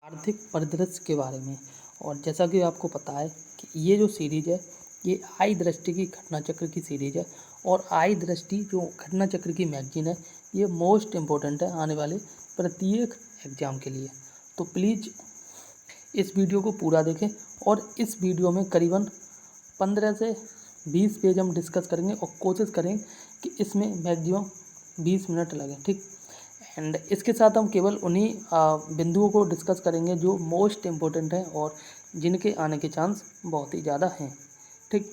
आर्थिक परिदृश्य के बारे में। और जैसा कि आपको पता है कि ये जो सीरीज है ये आई दृष्टि की घटना चक्र की सीरीज है। और आई दृष्टि जो घटना चक्र की मैगजीन है ये मोस्ट इम्पोर्टेंट है आने वाले प्रत्येक एग्जाम के लिए। तो प्लीज़ इस वीडियो को पूरा देखें। और इस वीडियो में करीबन 15 से 20 पेज हम डिस्कस करेंगे और कोशिश करेंगे कि इसमें मैक्सिमम 20 मिनट लगे, ठीक। एंड इसके साथ हम केवल उन्हीं बिंदुओं को डिस्कस करेंगे जो मोस्ट इम्पोर्टेंट हैं और जिनके आने के चांस बहुत ही ज़्यादा हैं, ठीक।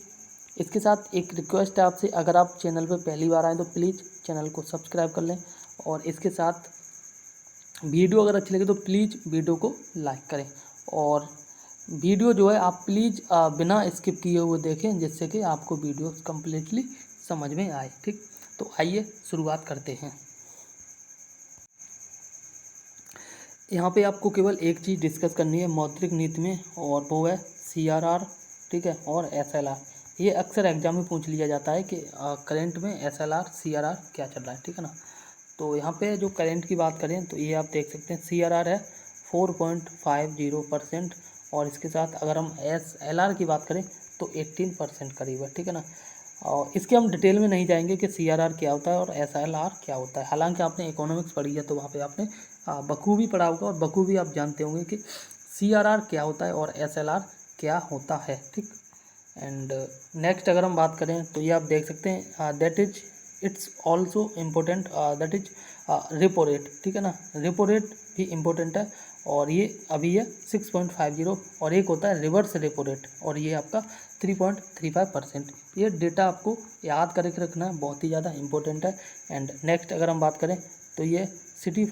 इसके साथ एक रिक्वेस्ट है आपसे, अगर आप चैनल पर पहली बार आएँ तो प्लीज़ चैनल को सब्सक्राइब कर लें। और इसके साथ वीडियो अगर अच्छी लगे तो प्लीज़ वीडियो को लाइक करें। और वीडियो जो है आप प्लीज़ बिना स्किप किए हुए देखें जिससे कि आपको वीडियो कम्प्लीटली समझ में आए, ठीक। तो आइए शुरुआत करते हैं। यहाँ पे आपको केवल एक चीज़ डिस्कस करनी है मौद्रिक नीति में, और वो है CRR, ठीक है, और SLR। ये अक्सर एग्जाम में पूछ लिया जाता है कि करंट में SLR CRR क्या चल रहा है, ठीक है ना। तो यहाँ पे जो करंट की बात करें तो ये आप देख सकते हैं CRR है 4.50%। और इसके साथ अगर हम SLR की बात करें तो 18% करीब है, ठीक है ना। और इसके हम डिटेल में नहीं जाएंगे कि CRR क्या होता है और SLR क्या होता है। हालांकि आपने इकोनॉमिक्स पढ़ी है तो वहाँ पे आपने बखूबी पढ़ा होगा और बखूबी आप जानते होंगे कि CRR क्या होता है और SLR क्या होता है, ठीक। एंड नेक्स्ट अगर हम बात करें तो ये आप देख सकते हैं that is it's also important, that is repo rate, ठीक है ना। रेपो रेट भी इम्पोर्टेंट है और ये अभी है 6.50। और एक होता है रिवर्स रेपो रेट और ये आपका 3.35%। ये डेटा आपको याद करके रखना है, बहुत ही ज़्यादा इंपॉर्टेंट है। एंड नेक्स्ट अगर हम बात करें तो ये सिटी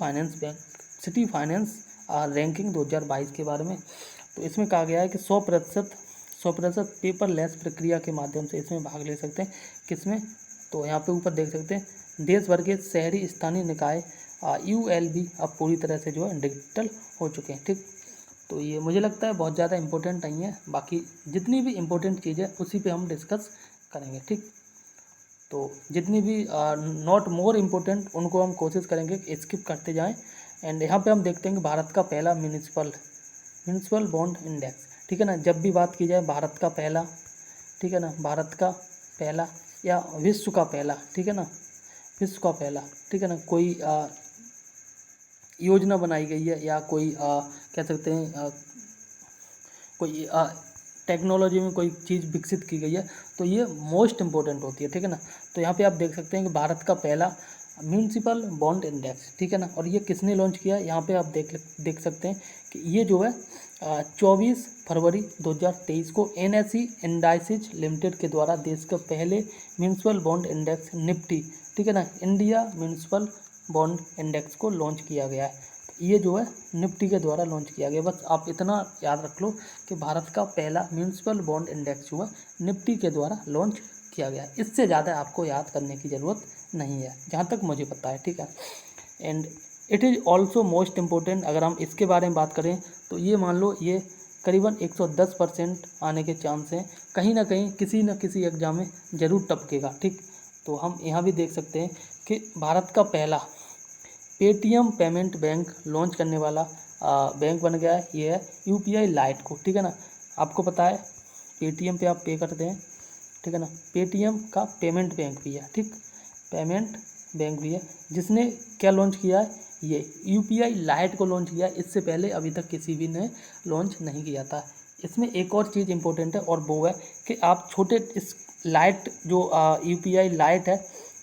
फाइनेंस रैंकिंग 2022 के बारे में। तो इसमें कहा गया है कि 100% पेपरलेस प्रक्रिया के माध्यम से इसमें भाग ले सकते हैं। किसमें? तो यहाँ पे ऊपर देख सकते हैं देश भर के शहरी स्थानीय निकाय ULB अब पूरी तरह से जो है डिजिटल हो चुके हैं, ठीक। तो ये मुझे लगता है बहुत ज़्यादा इंपॉर्टेंट नहीं है, बाकी जितनी भी इम्पोर्टेंट चीज़ है उसी पे हम डिस्कस करेंगे, ठीक। तो जितनी भी नॉट मोर इम्पोर्टेंट उनको हम कोशिश करेंगे स्किप करते जाएं। एंड यहाँ पे हम देखते हैं कि भारत का पहला म्यूनिसिपल बॉन्ड इंडेक्स, ठीक है ना। जब भी बात की जाए भारत का पहला, ठीक है ना, भारत का पहला या विश्व का पहला, ठीक है ना, विश्व का पहला, ठीक है ना, कोई योजना बनाई गई है या कोई कह सकते हैं कोई टेक्नोलॉजी में कोई चीज़ विकसित की गई है तो ये मोस्ट इम्पोर्टेंट होती है, ठीक है ना। तो यहाँ पे आप देख सकते हैं कि भारत का पहला म्यूनिसिपल बॉन्ड इंडेक्स, ठीक है ना। और ये किसने लॉन्च किया है? यहाँ पे आप देख सकते हैं कि ये जो है 24 फरवरी 2023 को NSE इंडाइसिस लिमिटेड के द्वारा देश के पहले म्यूनिसिपल बॉन्ड इंडेक्स निफ्टी, ठीक है ना, इंडिया म्यूनिसिपल बॉन्ड इंडेक्स को लॉन्च किया गया है। ये जो है निफ्टी के द्वारा लॉन्च किया गया। बस आप इतना याद रख लो कि भारत का पहला म्यूनिसिपल बॉन्ड इंडेक्स जो है निफ्टी के द्वारा लॉन्च किया गया। इससे ज़्यादा आपको याद करने की ज़रूरत नहीं है जहाँ तक मुझे पता है, ठीक है। And it is also most important. अगर हम इसके बारे में बात करें तो ये मान लो ये करीबन 110% आने के चांस हैं, कहीं ना कहीं किसी न किसी एग्जाम में ज़रूर टपकेगा, ठीक। तो हम यहाँ भी देख सकते हैं कि भारत का पहला पेटीएम पेमेंट बैंक लॉन्च करने वाला बैंक बन गया है। ये है UPI लाइट को, ठीक है ना। आपको पता है पेटीएम पे आप पे करते हैं, ठीक है ना। पेटीएम का पेमेंट बैंक भी है, ठीक, पेमेंट बैंक भी है। जिसने क्या लॉन्च किया है? ये UPI लाइट को लॉन्च किया है। इससे पहले अभी तक किसी भी ने लॉन्च नहीं किया था। इसमें एक और चीज़ इंपॉर्टेंट है और वो है कि आप छोटे इस लाइट जो UPI लाइट है,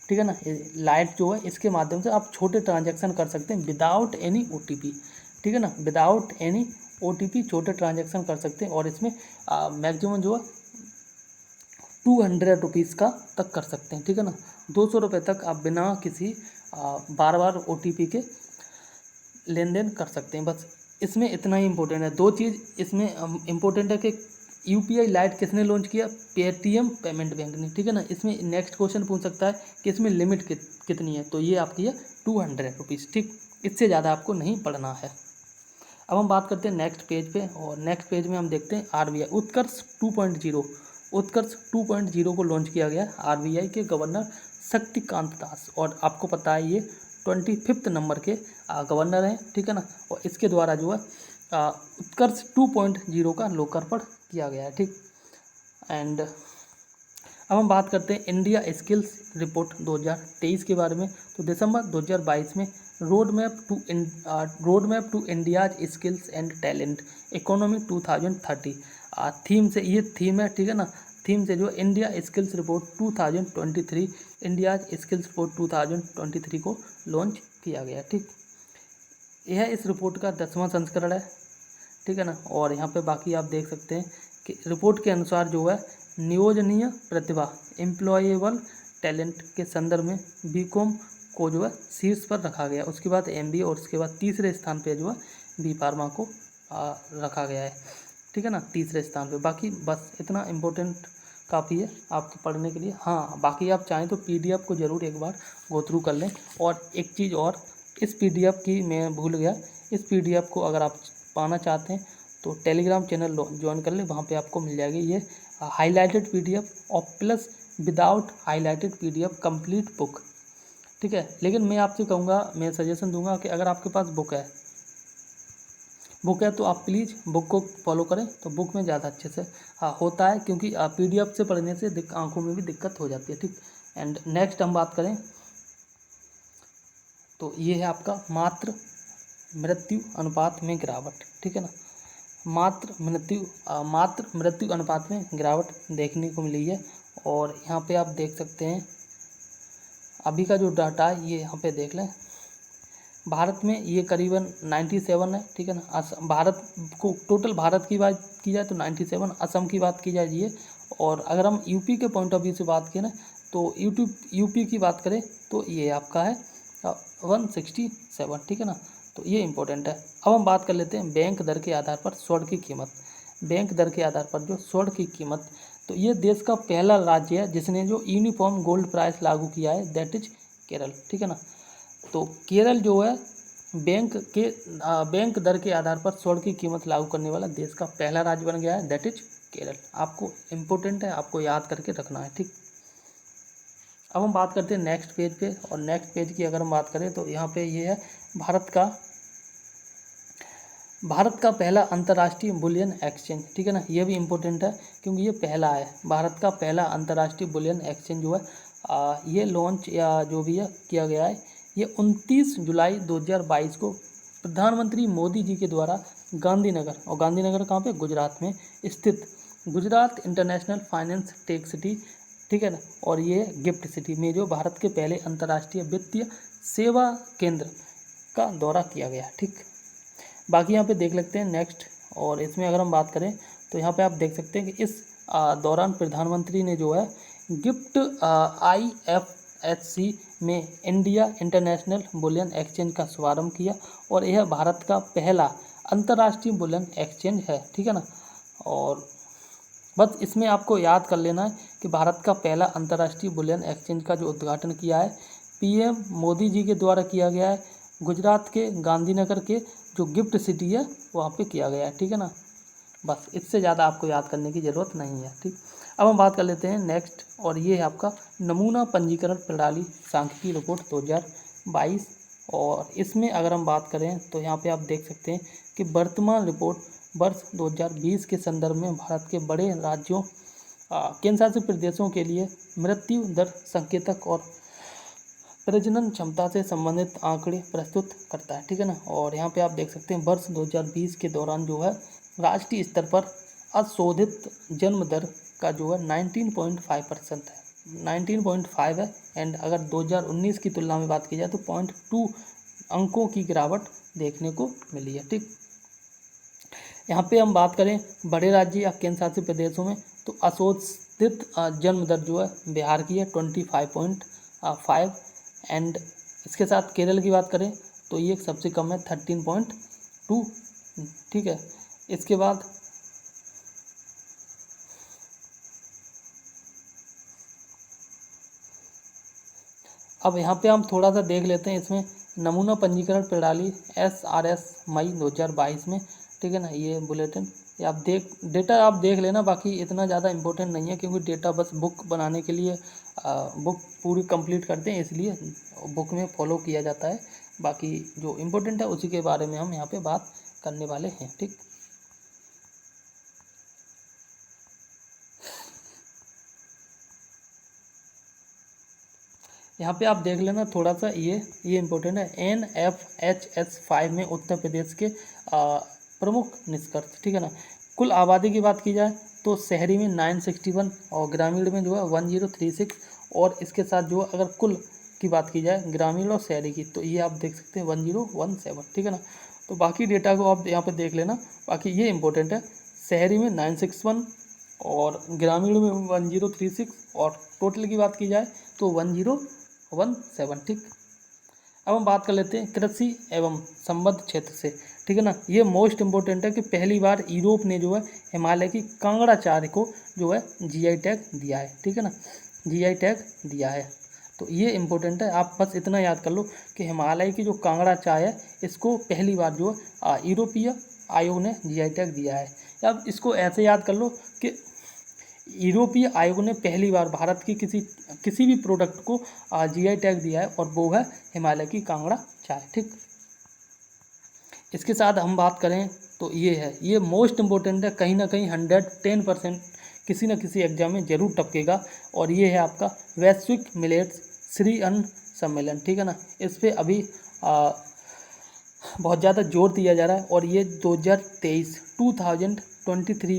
ठीक है ना, लाइट जो है इसके माध्यम से आप छोटे ट्रांजैक्शन कर सकते हैं विदाउट एनी OTP, ठीक है ना, विदाउट एनी OTP छोटे ट्रांजैक्शन कर सकते हैं। और इसमें मैक्सिमम जो है 200 रुपीज़ का तक कर सकते हैं, ठीक है ना। 200 रुपये तक आप बिना किसी बार बार OTP के लेन देन कर सकते हैं। बस इसमें इतना ही इम्पोर्टेंट है। दो चीज़ इसमें इम्पोर्टेंट है कि UPI लाइट किसने लॉन्च किया? पेटीएम पेमेंट बैंक ने, ठीक है ना। इसमें नेक्स्ट क्वेश्चन पूछ सकता है कि इसमें लिमिट कितनी है, तो ये आपकी है 200 रुपीज़, ठीक। इससे ज़्यादा आपको नहीं पढ़ना है। अब हम बात करते हैं नेक्स्ट पेज पे, और नेक्स्ट पेज में हम देखते हैं RBI उत्कर्ष 2.0 को लॉन्च किया गया RBI के गवर्नर शक्तिकांत दास। और आपको पता है ये 25 नंबर के गवर्नर हैं, ठीक है ना। और इसके द्वारा जो है उत्कर्ष 2.0 का लोकार्पण किया गया है। ठीक, एंड अब हम बात करते हैं इंडिया स्किल्स रिपोर्ट 2023 के बारे में। तो दिसंबर 2022 में road map to India's skills and talent economy 2030 theme से, ये थीम है, ठीक है ना, थीम से जो India skills report 2023 India's skills report 2023 को लॉन्च किया गया। ठीक, यह इस रिपोर्ट का 10वां संस्करण है, ठीक है ना। और यहाँ पे बाकी आप देख सकते हैं कि रिपोर्ट के अनुसार जो है नियोजनीय प्रतिभा एम्प्लॉयबल टैलेंट के संदर्भ में बीकॉम को जो है शीर्ष पर रखा गया, उसके बाद एमबीए और उसके बाद तीसरे स्थान पे जो है बी फार्मा को रखा गया है, ठीक है ना, तीसरे स्थान पे। बाकी बस इतना इम्पोर्टेंट काफ़ी है आपके पढ़ने के लिए। हाँ, बाकी आप चाहें तो पीडीएफ को ज़रूर एक बार गो थ्रू कर लें। और एक चीज़ और, इस पीडीएफ की मैं भूल गया, इस पीडीएफ को अगर आप पाना चाहते हैं तो टेलीग्राम चैनल ज्वाइन कर लें, वहाँ पे आपको मिल जाएगी ये हाईलाइटेड पीडीएफ और plus without highlighted PDF complete book, ठीक है। लेकिन मैं आपसे कहूँगा, मैं सजेशन दूंगा कि अगर आपके पास बुक है तो आप प्लीज़ बुक को फॉलो करें, तो बुक में ज़्यादा अच्छे से होता है, क्योंकि पीडीएफ से पढ़ने से आंखों में भी दिक्कत हो जाती है। ठीक, एंड नेक्स्ट हम बात करें तो ये है आपका मातृ मृत्यु अनुपात में गिरावट, ठीक है ना। मातृ मृत्यु अनुपात में गिरावट देखने को मिली है। और यहाँ पे आप देख सकते हैं अभी का जो डाटा है, ये यहाँ पे देख लें, भारत में ये करीबन 97 है, ठीक है ना। भारत को टोटल भारत की बात की जाए तो 97, असम की बात की जाए ये, और अगर हम यूपी के पॉइंट ऑफ व्यू से बात करें तो यूपी की बात करें तो ये आपका है 167, ठीक है ना। तो ये इंपॉर्टेंट है। अब हम बात कर लेते हैं बैंक दर के आधार पर स्वर्ण की कीमत। बैंक दर के आधार पर जो स्वर्ण की कीमत, तो ये देश का पहला राज्य है जिसने जो यूनिफॉर्म गोल्ड प्राइस लागू किया है, दैट इज केरल, ठीक है ना। तो केरल जो है बैंक दर के आधार पर स्वर्ण की कीमत लागू करने वाला देश का पहला राज्य बन गया है, दैट इज केरल। आपको इम्पोर्टेंट है, आपको याद करके रखना है। ठीक, अब हम बात करते हैं नेक्स्ट पेज पे, और नेक्स्ट पेज की अगर हम बात करें तो यहाँ पे ये है भारत का पहला अंतर्राष्ट्रीय बुलियन एक्सचेंज, ठीक है ना। ये भी इम्पोर्टेंट है क्योंकि ये पहला है, भारत का पहला अंतर्राष्ट्रीय बुलियन एक्सचेंज जो है ये लॉन्च या जो भी है किया गया है, ये 29 जुलाई 2022 को प्रधानमंत्री मोदी जी के द्वारा गांधीनगर, और गांधीनगर कहाँ पे, गुजरात में स्थित Gujarat international finance tech city, ठीक है ना, और ये गिफ्ट सिटी में जो भारत के पहले अंतर्राष्ट्रीय वित्तीय सेवा केंद्र का दौरा किया गया। ठीक, बाकी यहाँ पे देख लेते हैं नेक्स्ट, और इसमें अगर हम बात करें तो यहाँ पे आप देख सकते हैं कि इस दौरान प्रधानमंत्री ने जो है गिफ्ट IFSC में इंडिया इंटरनेशनल बुलियन एक्सचेंज का शुभारंभ किया, और यह भारत का पहला अंतर्राष्ट्रीय बुलियन एक्सचेंज है, ठीक है ना। और बस इसमें आपको याद कर लेना है कि भारत का पहला अंतर्राष्ट्रीय बुलियन एक्सचेंज का जो उद्घाटन किया है PM मोदी जी के द्वारा किया गया है, गुजरात के गांधीनगर के जो गिफ्ट सिटी है वहाँ पे किया गया है, ठीक है ना। बस इससे ज़्यादा आपको याद करने की ज़रूरत नहीं है। ठीक, अब हम बात कर लेते हैं नेक्स्ट, और ये है आपका नमूना पंजीकरण प्रणाली सांख्यिकी रिपोर्ट 2022, और इसमें अगर हम बात करें तो यहाँ पे आप देख सकते हैं कि वर्तमान रिपोर्ट वर्ष 2020 के संदर्भ में भारत के बड़े राज्यों केंद्र शासित प्रदेशों के लिए मृत्यु दर संकेतक और प्रजनन क्षमता से संबंधित आंकड़े प्रस्तुत करता है, ठीक है ना। और यहाँ पे आप देख सकते हैं वर्ष 2020 के दौरान जो है राष्ट्रीय स्तर पर अशोधित जन्म दर का जो है 19.5% है, 19.5 है, एंड अगर 2019 की तुलना में बात की जाए तो 0.2 अंकों की गिरावट देखने को मिली है। ठीक, यहाँ पे हम बात करें बड़े राज्य या केंद्र शासित प्रदेशों में तो अशोधित जन्म दर जो है बिहार की है 25.5, एंड इसके साथ केरल की बात करें तो ये सबसे कम है 13.2, ठीक है। इसके बाद अब यहाँ पे हम थोड़ा सा देख लेते हैं इसमें नमूना पंजीकरण प्रणाली SRS मई 2022 में, ठीक है ना। ये बुलेटिन ये आप डेटा आप देख लेना, बाकी इतना ज़्यादा इम्पोर्टेंट नहीं है क्योंकि डेटा बस बुक बनाने के लिए बुक पूरी कंप्लीट करते हैं, इसलिए बुक में फॉलो किया जाता है। बाकी जो इम्पोर्टेंट है उसी के बारे में हम यहाँ पे बात करने वाले हैं। ठीक, यहाँ पे आप देख लेना थोड़ा सा, ये इम्पोर्टेंट है। NFHS 5 में उत्तर प्रदेश के प्रमुख निष्कर्ष। ठीक है ना। कुल आबादी की बात की जाए तो शहरी में 961 और ग्रामीण में जो है 1036, और इसके साथ जो है अगर कुल की बात की जाए ग्रामीण और शहरी की, तो ये आप देख सकते हैं 1017। ठीक है ना। तो बाकी डेटा को आप यहाँ पे देख लेना। बाकी ये इंपॉर्टेंट है, शहरी में 961 और ग्रामीण में 1036, और टोटल की बात की जाए तो 1017। ठीक, अब हम बात कर लेते हैं कृषि एवं संबद्ध क्षेत्र से। ठीक है ना। ये मोस्ट इम्पोर्टेंट है कि पहली बार यूरोप ने जो है हिमालय की कांगड़ा चाय को जो है जीआई टैग दिया है। ठीक है ना, जीआई टैग दिया है। तो ये इम्पोर्टेंट है, आप बस इतना याद कर लो कि हिमालय की जो कांगड़ा चाय है इसको पहली बार जो यूरोपीय आयोग ने जीआई टैग दिया है। अब इसको ऐसे याद कर लो कि यूरोपीय आयोग ने पहली बार भारत की किसी भी प्रोडक्ट को जीआई टैग दिया है, और वो है हिमालय की कांगड़ा चाय। ठीक, इसके साथ हम बात करें तो ये है, ये मोस्ट इम्पोर्टेंट है, कहीं ना कहीं 110% किसी न किसी एग्जाम में जरूर टपकेगा, और ये है आपका वैश्विक मिलेट्स श्री अन्न सम्मेलन। ठीक है ना। इस पर अभी बहुत ज़्यादा जोर दिया जा रहा है, और ये 2023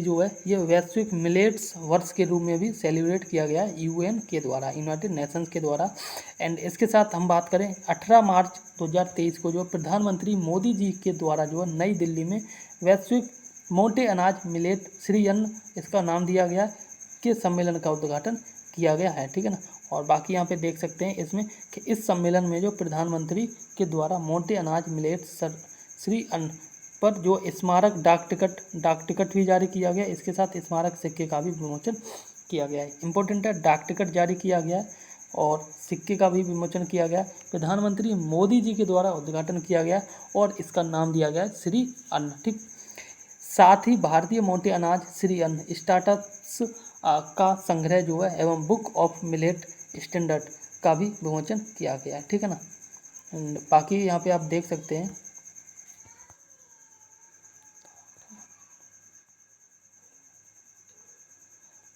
जो है ये वैश्विक मिलेट्स वर्ष के रूप में भी सेलिब्रेट किया गया है यूएन के द्वारा, यूनाइटेड नेशंस के द्वारा। एंड इसके साथ हम बात करें 18 मार्च 2023 को जो प्रधानमंत्री मोदी जी के द्वारा जो है नई दिल्ली में वैश्विक मोटे अनाज मिलेट श्री अन्न, इसका नाम दिया गया, के सम्मेलन का उद्घाटन किया गया है। ठीक है ना। और बाकी यहाँ पे देख सकते हैं इसमें कि इस सम्मेलन में जो प्रधानमंत्री के द्वारा मोटे अनाज मिलेट श्री अन्न पर जो स्मारक डाक टिकट भी जारी किया गया, इसके साथ स्मारक सिक्के का भी विमोचन किया गया है। इंपॉर्टेंट है, डाक टिकट जारी किया गया है और सिक्के का भी विमोचन किया गया। प्रधानमंत्री मोदी जी के द्वारा उद्घाटन किया गया और इसका नाम दिया गया श्री अन्न। ठीक, साथ ही भारतीय मोटे अनाज श्री अन्न स्टार्टअप्स का संग्रह जो है एवं बुक ऑफ मिलेट स्टैंडर्ड का भी विमोचन किया गया है। ठीक है ना। बाकी यहाँ पे आप देख सकते हैं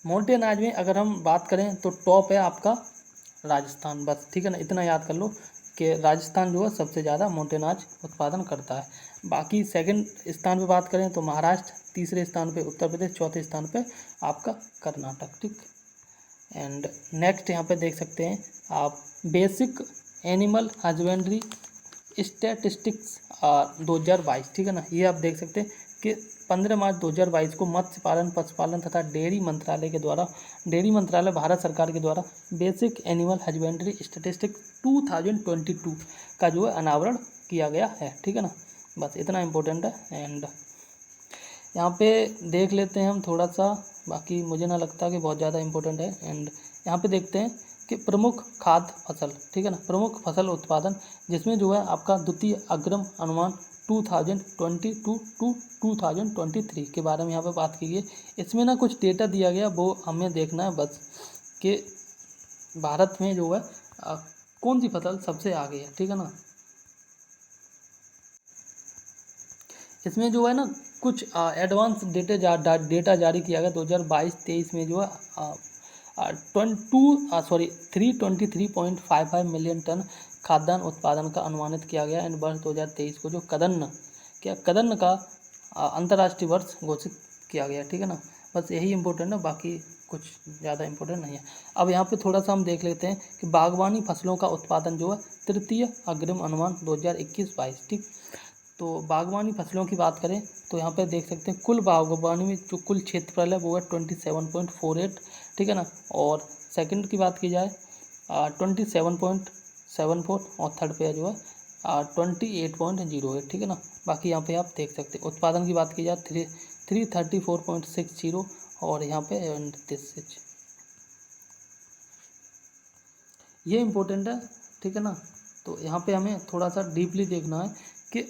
मोटे अनाज में अगर हम बात करें तो टॉप है आपका राजस्थान, बस। ठीक है ना, इतना याद कर लो कि राजस्थान जो है सबसे ज़्यादा मोटे अनाज उत्पादन करता है। बाकी सेकंड स्थान पे बात करें तो महाराष्ट्र, तीसरे स्थान पे उत्तर प्रदेश, चौथे स्थान पे आपका कर्नाटक। ठीक, एंड नेक्स्ट यहाँ पे देख सकते हैं आप बेसिक एनिमल हस्बेंड्री स्टैटिस्टिक्स 2022। ठीक है ना। ये आप देख सकते हैं कि 15 मार्च 2022 को मत्स्य पालन, पशुपालन तथा डेयरी मंत्रालय भारत सरकार के द्वारा बेसिक एनिमल हस्बेंड्री स्टैटिस्टिक्स 2022 का जो है अनावरण किया गया है। ठीक है ना, बस इतना इम्पोर्टेंट है। एंड यहाँ पे देख लेते हैं हम थोड़ा सा, बाकी मुझे ना लगता कि बहुत ज़्यादा इम्पोर्टेंट है। एंड यहाँ पे देखते हैं कि प्रमुख खाद्य फसल। ठीक है ना, प्रमुख फसल उत्पादन, जिसमें जो है आपका द्वितीय अग्रिम अनुमान 2022 टू 2023 के बारे में यहाँ पे बात की गई। इसमें ना कुछ डेटा दिया गया, वो हमें देखना है बस कि भारत में जो है कौन सी फसल सबसे आगे है। ठीक है ना, इसमें जो है ना कुछ एडवांस डेटा जारी किया गया 2022-23 में जो है 323.55 मिलियन टन खाद्यान्न उत्पादन का अनुमानित किया गया। एंड वर्ष 2023 को जो कदन्न का अंतर्राष्ट्रीय वर्ष घोषित किया गया। ठीक है ना, बस यही इम्पोर्टेंट है, बाकी कुछ ज़्यादा इम्पोर्टेंट नहीं है। अब यहाँ पे थोड़ा सा हम देख लेते हैं कि बागवानी फसलों का उत्पादन जो है तृतीय अग्रिम अनुमान 2021-22। ठीक, तो बागवानी फसलों की बात करें तो यहाँ पे देख सकते हैं कुल बागवानी में जो कुल क्षेत्रफल है वो है 27.48। ठीक है ना, और सेकंड की बात की जाए 27.74, और थर्ड पे जो है 28.08। ठीक है ना, बाकी यहाँ पे आप देख सकते हैं उत्पादन की बात की जाए 334.60, और यहाँ पे ये इम्पोर्टेंट है। ठीक है ना, तो यहाँ पे हमें थोड़ा सा डीपली देखना है कि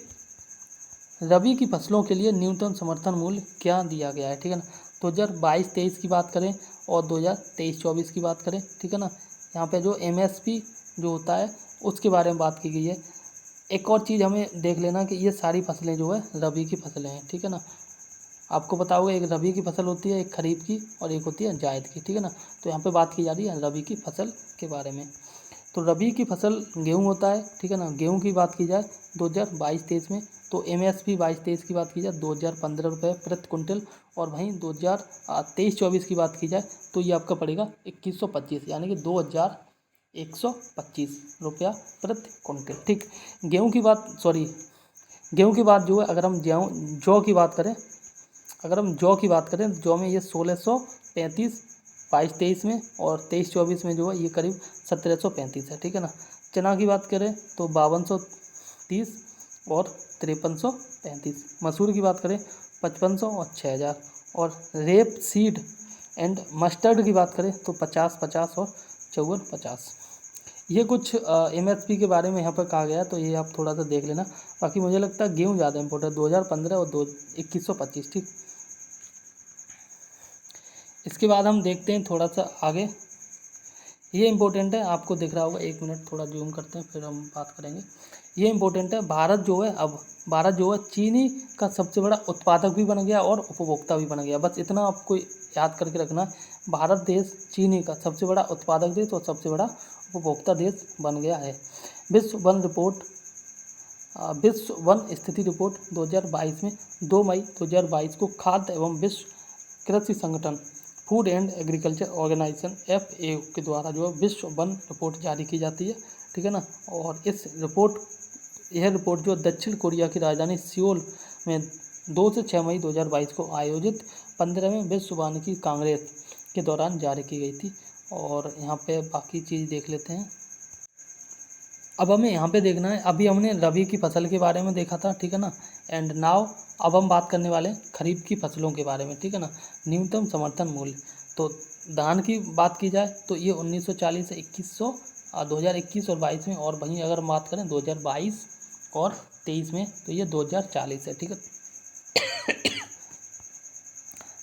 रबी की फसलों के लिए न्यूनतम समर्थन मूल्य क्या दिया गया है। ठीक है ना, 2022-23 की बात करें और 2023-24 की बात करें। ठीक है ना, यहाँ पे जो MSP जो होता है उसके बारे में बात की गई है। एक और चीज़ हमें देख लेना कि ये सारी फसलें जो है रबी की फसलें हैं, ठीक है ना। आपको पता होगा एक रबी की फसल होती है, एक खरीफ की और एक होती है जायद की, ठीक है ना। तो यहाँ पे बात की जा रही है रबी की फसल के बारे में। तो रबी की फसल गेहूँ होता है, ठीक है ना। गेहूँ की बात की जाए 2022-23 में तो MSP 22-23 की बात की जाए 2015 रुपये प्रति कुंटल, और वहीं 2023-24 की बात की जाए तो ये आपका पड़ेगा 2125, यानी कि 2125 रुपया प्रति कुंटल, ठीक। गेहूँ की बात जो है, अगर हम जौ की बात करें, जौ में ये 1635 22-23 में, और 23-24 में जो है ये करीब 1735 है, ठीक है ना। चना की बात करें तो 5230 और 5335। मसूर की बात करें 5500 और 6000। और रेप सीड एंड मस्टर्ड की बात करें तो 50-50 और 54-50। ये कुछ MSP के बारे में यहाँ पर कहा गया है, तो ये आप थोड़ा सा देख लेना। बाकी मुझे लगता है गेहूँ ज़्यादा इंपॉर्टेंट है, 2015 और 2125, ठीक। इसके बाद हम देखते हैं थोड़ा सा आगे, ये इंपॉर्टेंट है, आपको दिख रहा होगा, 1 मिनट थोड़ा जूम करते हैं फिर हम बात करेंगे। ये इंपॉर्टेंट है, भारत जो है चीनी का सबसे बड़ा उत्पादक भी बन गया और उपभोक्ता भी बन गया। बस इतना आपको याद करके रखना, भारत देश चीनी का सबसे बड़ा उत्पादक देश और सबसे बड़ा उपभोक्ता देश बन गया है। विश्व वन स्थिति रिपोर्ट 2022 में 2 मई 2022 को खाद्य एवं विश्व कृषि संगठन food and agriculture organization FAO के द्वारा जो है विश्व वन रिपोर्ट जारी की जाती है, ठीक है ना। और यह रिपोर्ट जो दक्षिण कोरिया की राजधानी सियोल में 2 से 6 मई 2022 को आयोजित 15वें विश्व वानिकी कांग्रेस के दौरान जारी की गई थी। और यहाँ पे बाकी चीज़ देख लेते हैं। अब हमें यहाँ पे देखना है, अभी हमने रबी की फसल के बारे में देखा था, ठीक है ना। एंड नाउ अब हम बात करने वाले हैं खरीफ की फसलों के बारे में, ठीक है ना। न्यूनतम समर्थन मूल्य, तो धान की बात की जाए तो ये 1940 से 2021 और 22 में, और वहीं अगर हम बात करें 2022 और 23 में तो ये 2040 है, ठीक है।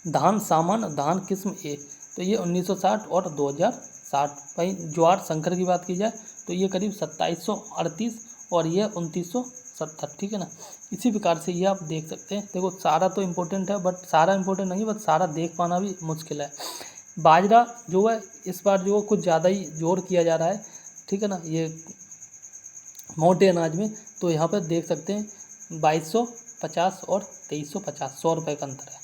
धान किस्म ए तो ये 1960 और 2060। वहीं ज्वार संकर की बात की जाए तो ये करीब 2738 और ये 2970, ठीक है ना। इसी प्रकार से ये आप देख सकते हैं। देखो सारा तो इम्पोर्टेंट है, बट सारा इम्पोर्टेंट नहीं, बट सारा देख पाना भी मुश्किल है। बाजरा जो है इस बार जो कुछ ज़्यादा ही जोर किया जा रहा है, ठीक है ना, ये मोटे अनाज में। तो यहाँ पर देख सकते हैं 2250 और 2350, 100 रुपये का अंतर है।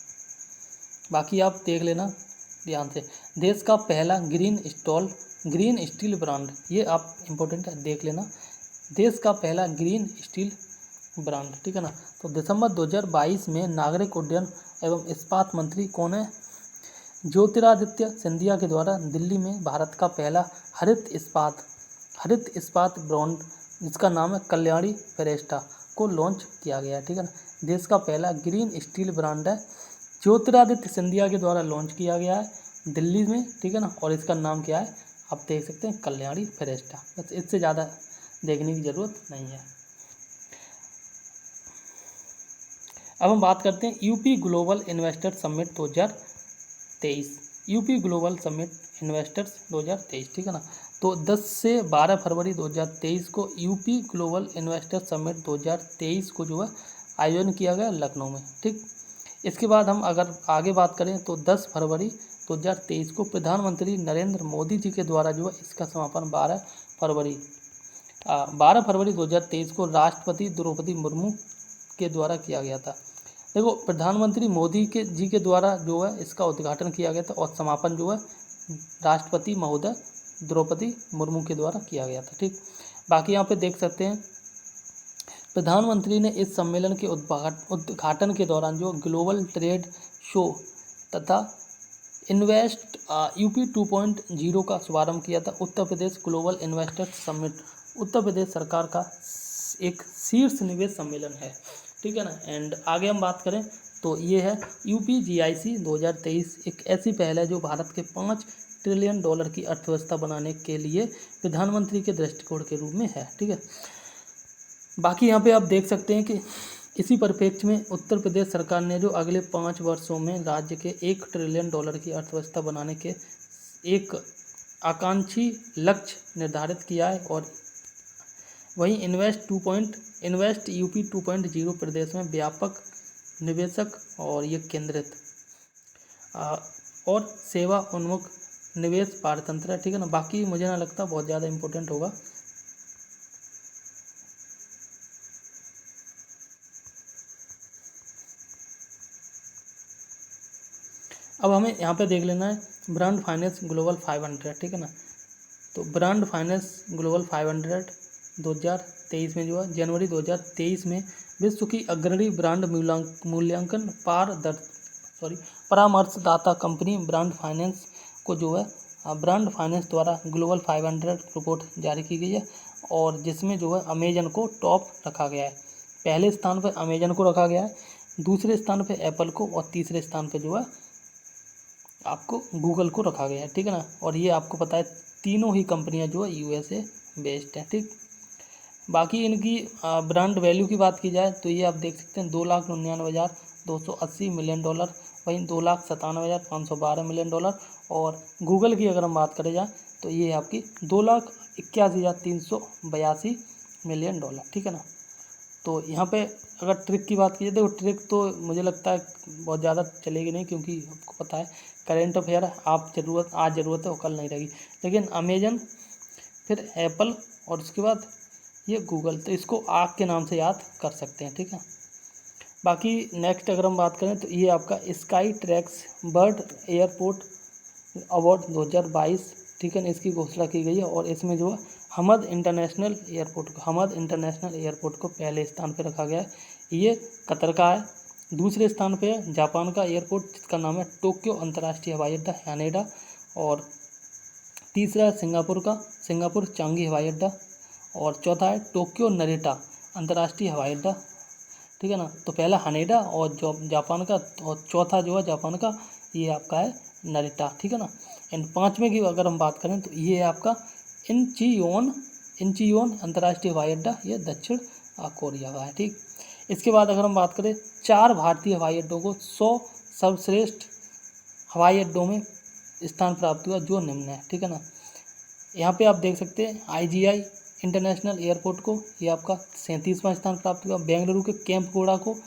बाकी आप देख लेना ध्यान से। देश का पहला ग्रीन स्टील ब्रांड, ये आप इम्पोर्टेंट है, देख लेना। देश का पहला ग्रीन स्टील ब्रांड, ठीक है ना। तो दिसंबर 2022 में नागरिक उड्डयन एवं इस्पात मंत्री कौन है? ज्योतिरादित्य सिंधिया के द्वारा दिल्ली में भारत का पहला हरित इस्पात ब्रांड, जिसका नाम है कल्याणी फेरेस्टा, को लॉन्च किया गया है, ठीक है ना। देश का पहला ग्रीन स्टील ब्रांड है, ज्योतिरादित्य सिंधिया के द्वारा लॉन्च किया गया है दिल्ली में, ठीक है ना। और इसका नाम क्या है आप देख सकते हैं, कल्याणी फेरेस्टा। बस इससे ज़्यादा देखने की ज़रूरत नहीं है। अब हम बात करते हैं UP global investor summit 2023। UP global summit investors 2023, ठीक है ना। तो 10 से 12 फरवरी 2023 को यूपी ग्लोबल इन्वेस्टर समिट 2023 को जो है आयोजन किया गया लखनऊ में, ठीक। इसके बाद हम अगर आगे बात करें तो 10 फरवरी 2023 को प्रधानमंत्री नरेंद्र मोदी जी के द्वारा जो है इसका समापन 12 फरवरी 2023 को राष्ट्रपति द्रौपदी मुर्मू के द्वारा किया गया था। देखो प्रधानमंत्री मोदी जी के द्वारा जो है इसका उद्घाटन किया गया था, और समापन जो है राष्ट्रपति महोदय द्रौपदी मुर्मू के द्वारा किया गया था, ठीक। बाकी यहाँ पे देख सकते हैं प्रधानमंत्री ने इस सम्मेलन के उद्घाटन के दौरान जो ग्लोबल ट्रेड शो तथा इन्वेस्ट यूपी 2.0 का शुभारंभ किया था। Uttar Pradesh global investors summit Uttar Pradesh सरकार का एक शीर्ष निवेश सम्मेलन है, ठीक है ना। एंड आगे हम बात करें तो ये है UPGIC 2023, एक ऐसी पहल है जो भारत के 5 ट्रिलियन डॉलर की अर्थव्यवस्था बनाने के लिए प्रधानमंत्री के दृष्टिकोण के रूप में है, ठीक है। बाकी यहाँ पे आप देख सकते हैं कि इसी परिप्रेक्ष्य में उत्तर प्रदेश सरकार ने जो अगले 5 वर्षों में राज्य के 1 ट्रिलियन डॉलर की अर्थव्यवस्था बनाने के एक आकांक्षी लक्ष्य निर्धारित किया है। और वहीं इन्वेस्ट यूपी 2.0 प्रदेश में व्यापक निवेशक और ये केंद्रित और सेवा उन्मुख निवेश पारतंत्र है, ठीक है ना। बाकी मुझे ना लगता बहुत ज़्यादा इम्पोर्टेंट होगा। अब हमें यहाँ पे देख लेना है ब्रांड फाइनेंस ग्लोबल 500, ठीक है ना। तो ब्रांड फाइनेंस ग्लोबल 500 2023 में जो है जनवरी 2023 में विश्व की अग्रणी ब्रांड मूल्यांकन परामर्शदाता कंपनी ब्रांड फाइनेंस को जो है ब्रांड फाइनेंस द्वारा ग्लोबल 500 रिपोर्ट जारी की गई है, और जिसमें जो है अमेजन को टॉप रखा गया है। पहले स्थान पर अमेजन को रखा गया है, दूसरे स्थान पर एप्पल को, और तीसरे स्थान पर जो है आपको गूगल को रखा गया है, ठीक है ना। और ये आपको पता है तीनों ही कंपनियां जो है यूएसए बेस्ड हैं, ठीक। बाकी इनकी ब्रांड वैल्यू की बात की जाए तो ये आप देख सकते हैं $2,99,280 मिलियन, वहीं $2,97,512 मिलियन। और गूगल की अगर हम बात करें जाए तो ये आपकी $2,81,382 मिलियन, ठीक है ना। तो यहाँ पे अगर ट्रिक की बात की जाए, देखो ट्रिक तो मुझे लगता है बहुत ज़्यादा चलेगी नहीं, क्योंकि आपको पता है करेंट अफेयर आज ज़रूरत है और कल नहीं रहेगी। लेकिन अमेजन, फिर एप्पल और उसके बाद ये गूगल, तो इसको आग के नाम से याद कर सकते हैं, ठीक है। बाकी नेक्स्ट अगर हम बात करें तो ये आपका sky tracks bird airport award 2022, ठीक है, इसकी घोषणा की गई है। और इसमें जो है हमद इंटरनेशनल एयरपोर्ट को पहले स्थान पर रखा गया है। ये कतर का है। दूसरे स्थान पे है जापान का एयरपोर्ट जिसका नाम है टोक्यो अंतर्राष्ट्रीय हवाई अड्डा हैनेडा, और तीसरा है सिंगापुर चांगी हवाई अड्डा, और चौथा है टोक्यो नरेटा अंतर्राष्ट्रीय हवाई अड्डा, ठीक है ना। तो पहला हनेडा और जो जापान का, और चौथा जो है जापान का ये आपका है नरेटा, ठीक है ना। एंड पाँचवें की अगर हम बात करें तो ये है आपका इंचियोन अंतर्राष्ट्रीय हवाई अड्डा, ये दक्षिण कोरिया का है, ठीक। इसके बाद अगर हम बात करें 4 भारतीय हवाई अड्डों को 100 सर्वश्रेष्ठ हवाई अड्डों में स्थान प्राप्त हुआ जो निम्न है, ठीक है ना। यहाँ पे आप देख सकते हैं IGI इंटरनेशनल एयरपोर्ट को ये आपका 37वां स्थान प्राप्त हुआ। बेंगलुरु के कैंपगोड़ा को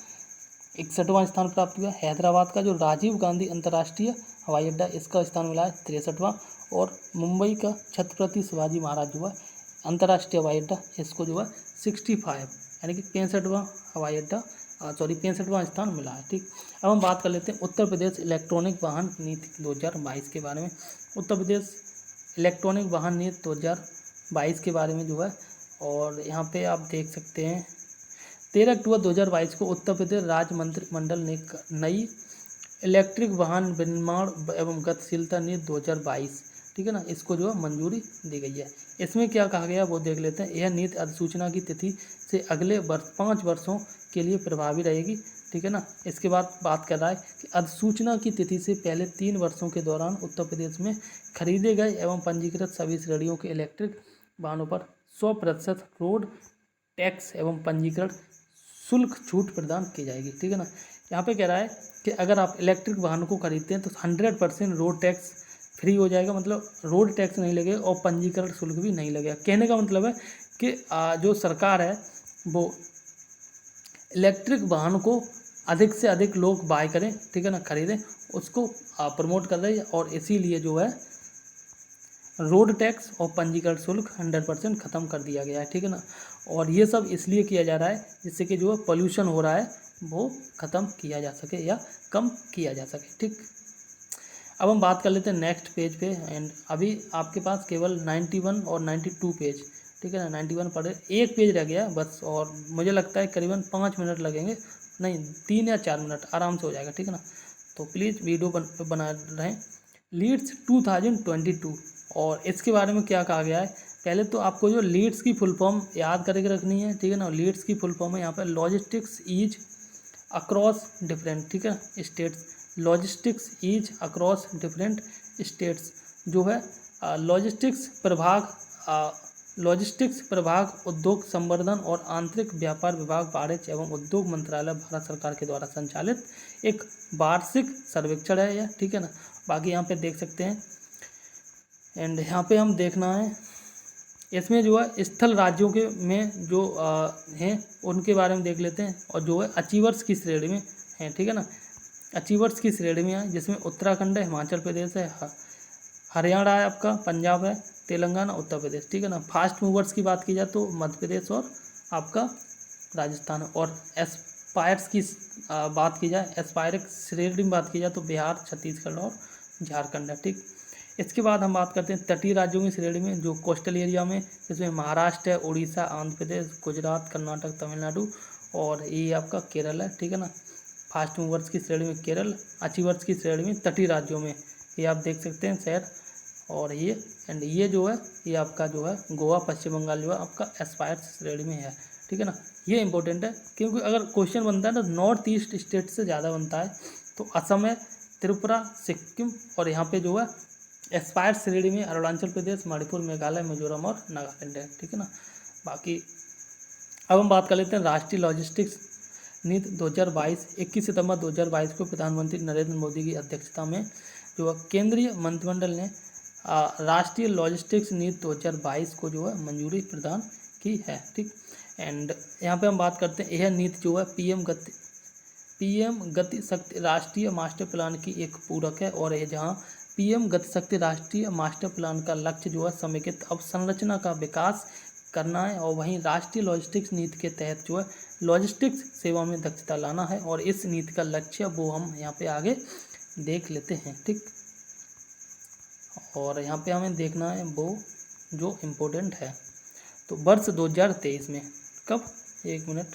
61वां स्थान प्राप्त हुआ। हैदराबाद का जो राजीव गांधी अंतर्राष्ट्रीय हवाई अड्डा इसका स्थान मिला है 63वां। और मुंबई का छत्रपति शिवाजी महाराज जो है अंतर्राष्ट्रीय हवाई अड्डा, इसको जो है 65 यानी कि 65वां हवाई अड्डा 65वां स्थान मिला है, ठीक। अब हम बात कर लेते हैं उत्तर प्रदेश इलेक्ट्रॉनिक वाहन नीति 2022 के बारे में। उत्तर प्रदेश इलेक्ट्रॉनिक वाहन नीति 2022 के बारे में जो है, और यहाँ पे आप देख सकते हैं 13 अक्टूबर 2022 को उत्तर प्रदेश राज्य मंत्रिमंडल ने नई इलेक्ट्रिक वाहन विनिर्माण एवं गतिशीलता नीति 2022, ठीक है ना, इसको जो है मंजूरी दी गई है। इसमें क्या कहा गया वो देख लेते हैं। यह नीति अधिसूचना की तिथि से अगले 5 वर्षों के लिए प्रभावी रहेगी, ठीक है ना। इसके बाद बात कर रहा है कि अधिसूचना की तिथि से पहले 3 वर्षों के दौरान उत्तर प्रदेश में खरीदे गए एवं पंजीकृत सभी श्रेणियों के इलेक्ट्रिक वाहनों पर 100% रोड टैक्स एवं पंजीकरण शुल्क छूट प्रदान की जाएगी, ठीक है ना। यहाँ पे कह रहा है कि अगर आप इलेक्ट्रिक वाहन को खरीदते हैं तो 100% रोड टैक्स फ्री हो जाएगा, मतलब रोड टैक्स नहीं लगेगा और पंजीकरण शुल्क भी नहीं लगेगा। कहने का मतलब है कि जो सरकार है वो इलेक्ट्रिक वाहन को अधिक से अधिक लोग बाय करें, ठीक है ना, खरीदें, उसको प्रमोट कर रही है, और इसीलिए जो है रोड टैक्स और पंजीकरण शुल्क 100% ख़त्म कर दिया गया है, ठीक है ना। और ये सब इसलिए किया जा रहा है जिससे कि जो पोल्यूशन हो रहा है वो ख़त्म किया जा सके या कम किया जा सके, ठीक। अब हम बात कर लेते हैं नेक्स्ट पेज पे। एंड अभी आपके पास केवल 91 और 92 पेज, ठीक है ना, 91 पढ़े, एक पेज रह गया बस, और मुझे लगता है करीबन 5 मिनट लगेंगे, नहीं 3 या 4 मिनट आराम से हो जाएगा, ठीक है ना। तो प्लीज़ वीडियो बना रहें। लीड्स 2022, और इसके बारे में क्या कहा गया है, पहले तो आपको जो लीड्स की फुल फॉर्म याद करके रखनी है, ठीक है ना। लीड्स की फुल फॉर्म है यहाँ पर लॉजिस्टिक्स ईज अक्रॉस डिफरेंट, ठीक है, states. Logistics ease across different states जो है लॉजिस्टिक्स प्रभाग उद्योग संवर्धन और आंतरिक व्यापार विभाग वाणिज्य एवं उद्योग मंत्रालय भारत सरकार के द्वारा संचालित एक वार्षिक सर्वेक्षण है यह, ठीक है ना। बाकी यहाँ पे देख सकते हैं। एंड यहाँ पे हम देखना है इसमें जो है स्थल राज्यों के में जो हैं उनके बारे में देख लेते हैं, और जो है अचीवर्स की श्रेणी में हैं, ठीक है ना। अचीवर्स की श्रेणी में है जिसमें उत्तराखंड है, हिमाचल प्रदेश है, हरियाणा है आपका, पंजाब है, तेलंगाना, उत्तर प्रदेश, ठीक है ना। फास्ट मूवर्स की बात की जाए तो मध्य प्रदेश और आपका राजस्थान है। और एस्पायर्स की बात की जाए, एस्पायर श्रेणी में बात की जाए तो बिहार, छत्तीसगढ़ और झारखंड है, ठीक। इसके बाद हम बात करते हैं तटीय राज्यों की श्रेणी में, जो कोस्टल एरिया में, इसमें महाराष्ट्र है, उड़ीसा, आंध्र प्रदेश, गुजरात, कर्नाटक, तमिलनाडु और ये आपका केरल है, ठीक है ना। फास्ट मूवर्स की श्रेणी में केरल, अचीवर्स की श्रेणी में तटीय राज्यों में ये आप देख सकते हैं शहर, और ये एंड ये जो है ये आपका जो है गोवा, पश्चिम बंगाल जो है आपका एस्पायर्स श्रेणी में है, ठीक है ना। ये इंपॉर्टेंट है क्योंकि अगर क्वेश्चन बनता है तो नॉर्थ ईस्ट स्टेट से ज़्यादा बनता है, तो असम है, त्रिपुरा, सिक्किम, और यहाँ पे जो है एस्पायर श्रेणी में अरुणाचल प्रदेश, मणिपुर, मेघालय, मिजोरम और नागालैंड है, ठीक है ना। बाकी अब हम बात कर लेते हैं राष्ट्रीय लॉजिस्टिक्स नीति 2022। 21 सितंबर 2022 को प्रधानमंत्री नरेंद्र मोदी की अध्यक्षता में जो है केंद्रीय मंत्रिमंडल ने राष्ट्रीय लॉजिस्टिक्स नीति 2022 को जो है मंजूरी प्रदान की है, ठीक। एंड यहाँ पे हम बात करते हैं, यह नीति जो है पीएम गति शक्ति राष्ट्रीय मास्टर प्लान की एक पूरक है, और यह जहाँ पीएम गति शक्ति राष्ट्रीय मास्टर प्लान का लक्ष्य जो है समेकित अवसंरचना का विकास करना है, और वहीं राष्ट्रीय लॉजिस्टिक्स नीति के तहत जो है लॉजिस्टिक्स सेवा में दक्षता लाना है, और इस नीति का लक्ष्य वो हम यहाँ पे आगे देख लेते हैं, ठीक। और यहाँ पे हमें देखना है वो जो इम्पोर्टेंट है, तो वर्ष 2023 में कब, एक मिनट,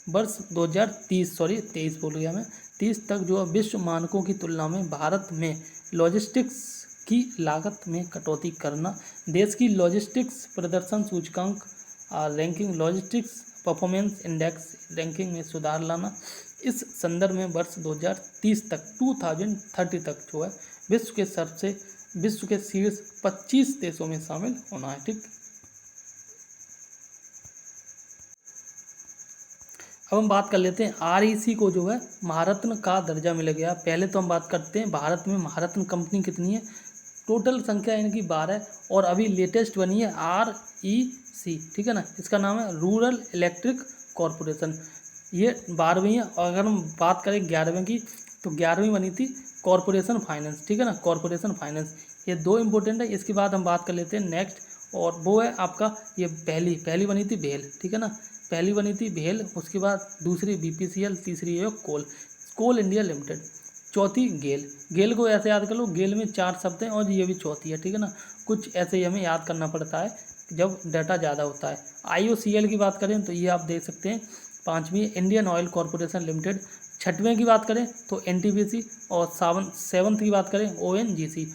वर्ष 23 बोल गया मैं, 30 तक जो है विश्व मानकों की तुलना में भारत में लॉजिस्टिक्स की लागत में कटौती करना, देश की लॉजिस्टिक्स प्रदर्शन सूचकांक ranking, logistics performance index ranking में सुधार लाना। इस संदर्भ में वर्ष 2030 तक 2030 तक जो है विश्व के शीर्ष 25 देशों में शामिल होना है, ठीक। अब हम बात कर लेते हैं आरईसी को जो है महारत्न का दर्जा मिल गया। पहले तो हम बात करते हैं भारत में महारत्न कंपनी कितनी है, टोटल संख्या इनकी 12 है, और अभी लेटेस्ट बनी है आरईसी, ठीक है ना। इसका नाम है रूरल इलेक्ट्रिक कॉरपोरेशन, ये 12वीं है। और अगर हम बात करें 11वीं की, तो 11वीं बनी थी कॉरपोरेशन फाइनेंस, ठीक है ना, कॉरपोरेशन फाइनेंस। ये दो इंपॉर्टेंट है। इसके बाद हम बात कर लेते हैं नेक्स्ट, और वो है आपका ये पहली बनी थी भेल, ठीक है ना, पहली बनी थी भेल, उसके बाद दूसरी बीपीसीएल, तीसरी है कोल इंडिया लिमिटेड, चौथी गेल को ऐसे याद कर लो, गेल में 4 शब्द हैं और ये भी चौथी है, ठीक है ना। कुछ ऐसे ही हमें याद करना पड़ता है जब डाटा ज़्यादा होता है। आईओसीएल की बात करें तो ये आप देख सकते हैं 5वीं इंडियन ऑयल कॉरपोरेशन लिमिटेड। 6वें की बात करें तो एनटीपीसी, और 7th की बात करें ONGC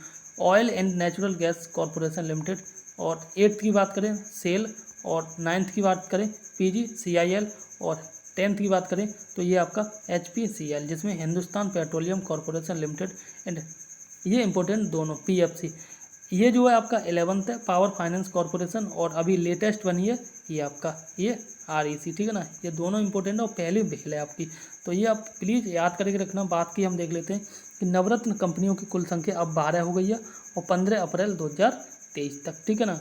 oil and natural gas corporation limited, और 8th की बात करें सेल, और 9th की बात करें पीजीसीआईएल, और 10th की बात करें तो ये आपका एचपीसीएल, जिसमें Hindustan petroleum corporation limited and ये इंपॉर्टेंट दोनों पीएफसी। ये जो है आपका 11th है पावर फाइनेंस कॉरपोरेशन, और अभी लेटेस्ट बनी है ये आपका ये आरईसी, ठीक है ना। ये दोनों इंपॉर्टेंट है और पहली भेल है आपकी, तो ये आप प्लीज़ याद करके रखना। बात की हम देख लेते हैं कि नवरत्न कंपनियों की कुल संख्या अब 12 हो गई है, और 15 अप्रैल 2023 तक, ठीक है ना।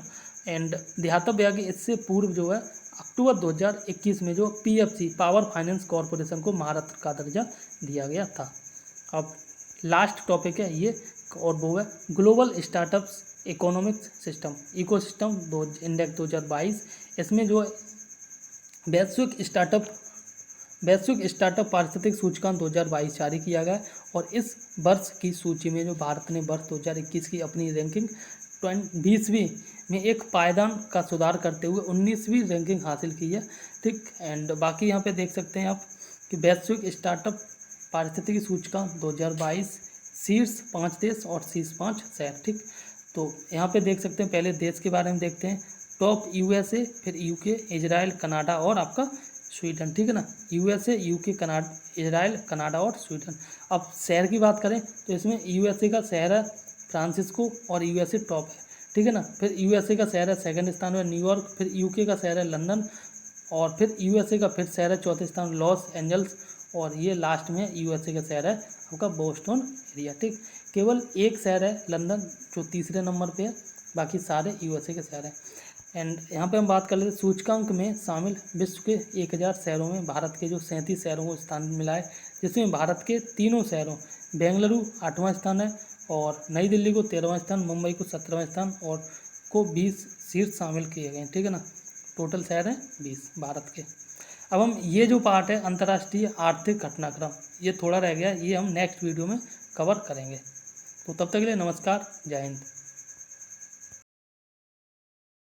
एंड ध्यातव्य है कि इससे पूर्व जो है अक्टूबर 2021 में जो पीएफसी पावर फाइनेंस कॉरपोरेशन को महारत्न का दर्जा दिया गया था। अब लास्ट टॉपिक है ये, और वो है global startups economics system ecosystem index 2022। इसमें जो है वैश्विक स्टार्टअप पारिस्थितिक सूचकांक 2022 जारी किया गया, और इस वर्ष की सूची में जो भारत ने वर्ष 2021 की अपनी रैंकिंग 20वीं में एक पायदान का सुधार करते हुए 19वीं रैंकिंग हासिल की है, ठीक। एंड बाकी यहाँ पे देख सकते हैं आप कि वैश्विक स्टार्टअप पारिस्थितिकी सूचकांक 2022 शीर्ष 5 देश और शीर्ष 5 शहर, ठीक। तो यहाँ पे देख सकते हैं, पहले देश के बारे में देखते हैं। टॉप यूएसए, फिर यूके, इजराइल, कनाडा और आपका स्वीडन, ठीक है ना। यूएसए, यूके, इजराइल, कनाडा और स्वीडन। अब शहर की बात करें तो इसमें यूएसए का शहर है फ्रांसिस्को, और यूएसए टॉप है, ठीक है ना। फिर यूएसए का शहर है सेकंड स्थान में न्यूयॉर्क, फिर यूके का शहर है लंदन, और फिर यूएसए का फिर शहर है चौथे स्थान लॉस एंजल्स, और ये लास्ट में यूएसए का शहर है आपका बोस्टन एरिया, ठीक। केवल एक शहर है लंदन जो तीसरे नंबर पे है, बाकी सारे यूएसए के शहर हैं। एंड यहाँ पे हम बात कर लेते हैं सूचकांक में शामिल विश्व के 1000 शहरों में भारत के जो 37 शहरों को स्थान मिला है, जिसमें भारत के तीनों शहरों बेंगलुरु 8वां स्थान है और नई दिल्ली को 13वां स्थान, मुंबई को 17वां स्थान और को 20 शीर्ष शामिल किए गए हैं, ठीक है ना। टोटल शहर हैं 20 भारत के। अब हम ये जो पार्ट है अंतर्राष्ट्रीय आर्थिक घटनाक्रम, ये थोड़ा रह गया, ये हम नेक्स्ट वीडियो में कवर करेंगे। तो तब तक के लिए नमस्कार, जय हिंद।